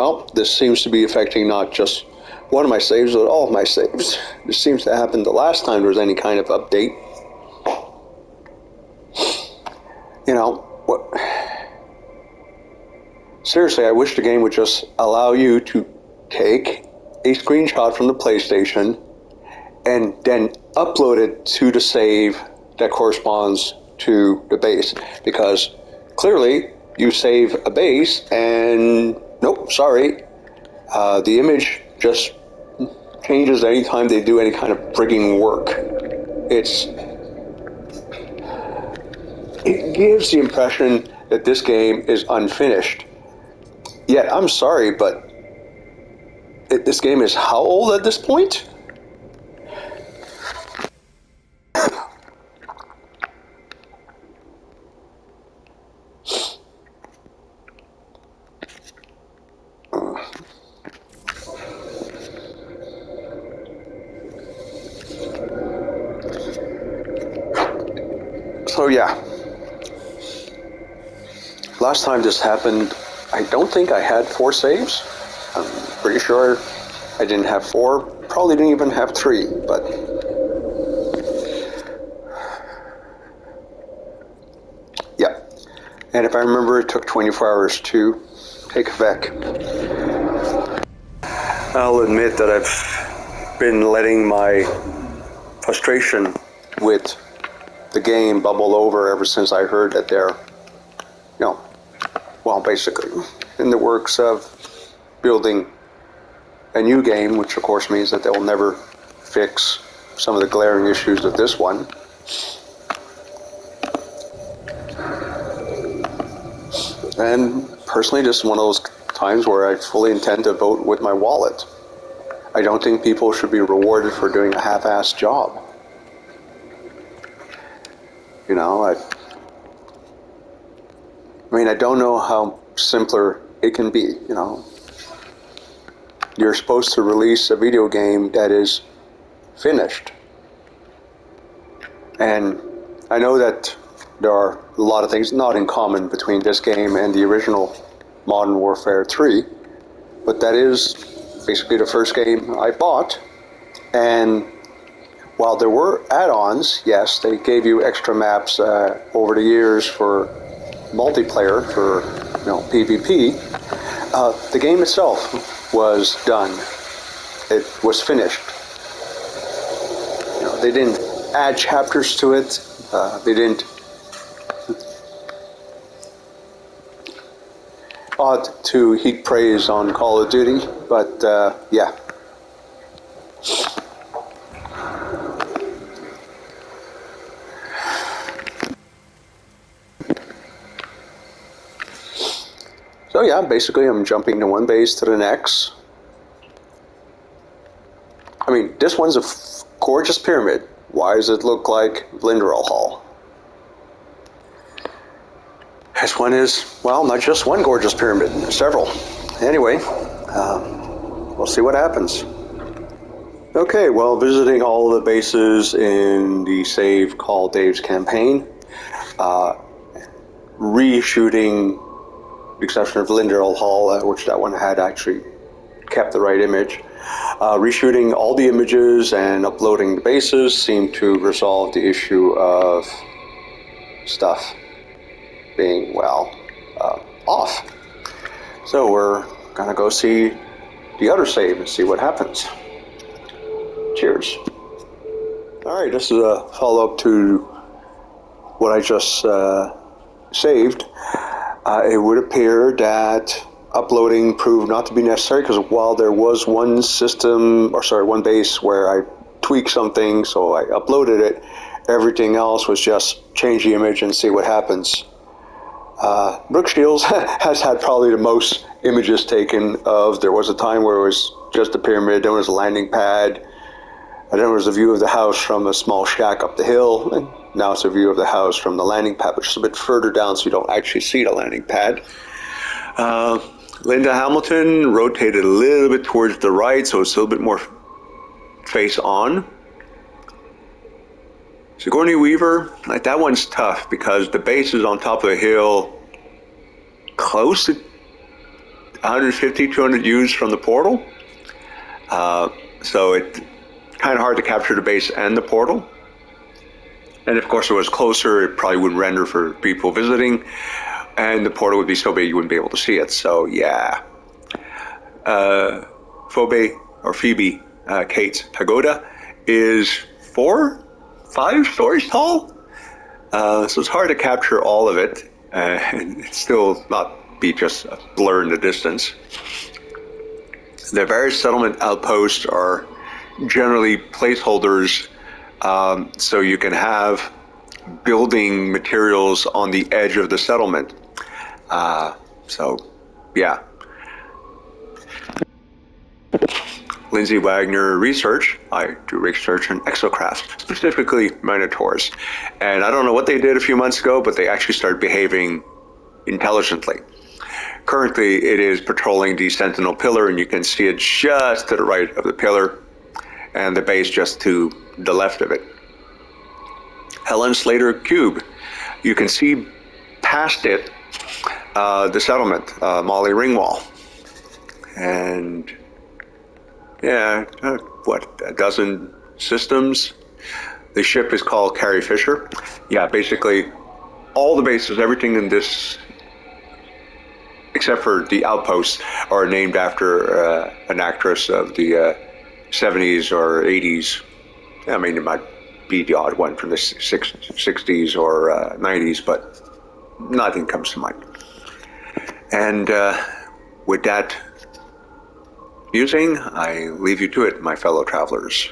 well, this seems to be affecting not just one of my saves, but all of my saves. This seems to happen the last time there was any kind of update. You know, what? Seriously, I wish the game would just allow you to take a screenshot from the PlayStation and then upload it to the save that corresponds to the base. Because clearly, you save a base and nope, sorry, the image just changes anytime they do any kind of frigging work. It gives the impression that this game is unfinished. Yet, I'm sorry, but this game is how old at this point? So yeah, last time this happened, I don't think I had 4 saves. I'm pretty sure I didn't have 4, probably didn't even have 3, but yeah. And if I remember, it took 24 hours to take effect. I'll admit that I've been letting my frustration with the game bubble over ever since I heard that they're, well, basically in the works of building a new game, which of course means that they'll never fix some of the glaring issues of this one. And personally, this is one of those times where I fully intend to vote with my wallet. I don't think people should be rewarded for doing a half-assed job. You know, I mean, I don't know how simpler it can be, you know. You're supposed to release a video game that is finished. And I know that there are a lot of things not in common between this game and the original Modern Warfare 3, but that is basically the first game I bought. And while there were add-ons, yes, they gave you extra maps over the years for multiplayer, for PvP. The game itself was done. It was finished. They didn't add chapters to it. They didn't ought to heap praise on Call of Duty, but yeah. So yeah, basically I'm jumping to one base to the next. I mean, this one's a gorgeous pyramid. Why does it look like Linderall Hall? This one is, well, not just one gorgeous pyramid, several. Anyway, we'll see what happens. Okay, well, visiting all the bases in the save Call Dave's campaign, reshooting the exception of Linderall Hall, which that one had actually kept the right image. Reshooting all the images and uploading the bases seemed to resolve the issue of stuff being, well, off. So we're gonna go see the other save and see what happens. Cheers. Alright, this is a follow-up to what I just saved. It would appear that uploading proved not to be necessary, because while there was one base where I tweaked something, so I uploaded it, everything else was just change the image and see what happens. Brook Shields has had probably the most images taken of. There was a time where it was just a pyramid, then it was a landing pad, and then there was a view of the house from a small shack up the hill, and now it's a view of the house from the landing pad, which is a bit further down so you don't actually see the landing pad. Linda Hamilton rotated a little bit towards the right, so it's a little bit more face on. Sigourney Weaver, like, that one's tough because the base is on top of a hill close to 150, 200 U's from the portal. So it's kind of hard to capture the base and the portal. And of course, if it was closer, it probably wouldn't render for people visiting, and the portal would be so big you wouldn't be able to see it. So yeah. Phoebe Kate's pagoda is 5 stories tall. So it's hard to capture all of it, and it's still not be just a blur in the distance. The various settlement outposts are generally placeholders, so you can have building materials on the edge of the settlement. So, yeah. Lindsay Wagner research. I do research on exocraft, specifically Minotaurs. And I don't know what they did a few months ago, but they actually started behaving intelligently. Currently, it is patrolling the Sentinel Pillar, and you can see it just to the right of the pillar, and the base just to the left of it. Helen Slater Cube. You can see past it the settlement, Molly Ringwall. And yeah, a dozen systems. The ship is called Carrie Fisher. Yeah, basically all the bases, everything in this, except for the outposts, are named after an actress of the 70s or 80s. I mean, it might be the odd one from the 60s or 90s, but nothing comes to mind. And with that musing, I leave you to it, my fellow travelers.